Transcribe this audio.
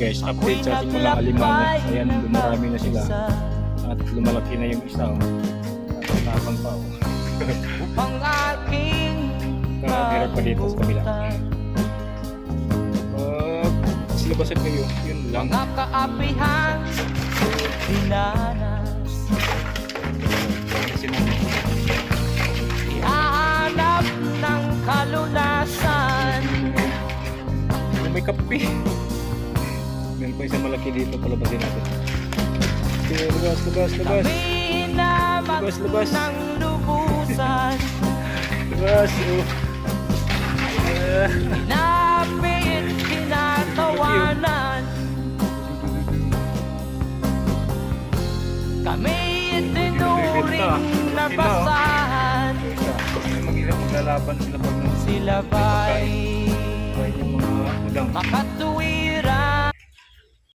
guys, update sa ating mga alimango. Ayan, dumarami na sila. At lumalaki na yung isa. Tapang pa. Upang aking Meron pa dito sa kabila. Silabasan kayo, yun lang. mga kaapihan dinanas. Ihahanap ng kalunasan. May kape. Meron pa isang malaki dito, palabasin natin. Okay, labas. Kami naman Labas. ng lubusan. Labas. Pinapit, kinatawanan. Kami itinuring na basahan. Maglalaban sila pag Sila ba'y yung mga udang. makatuwid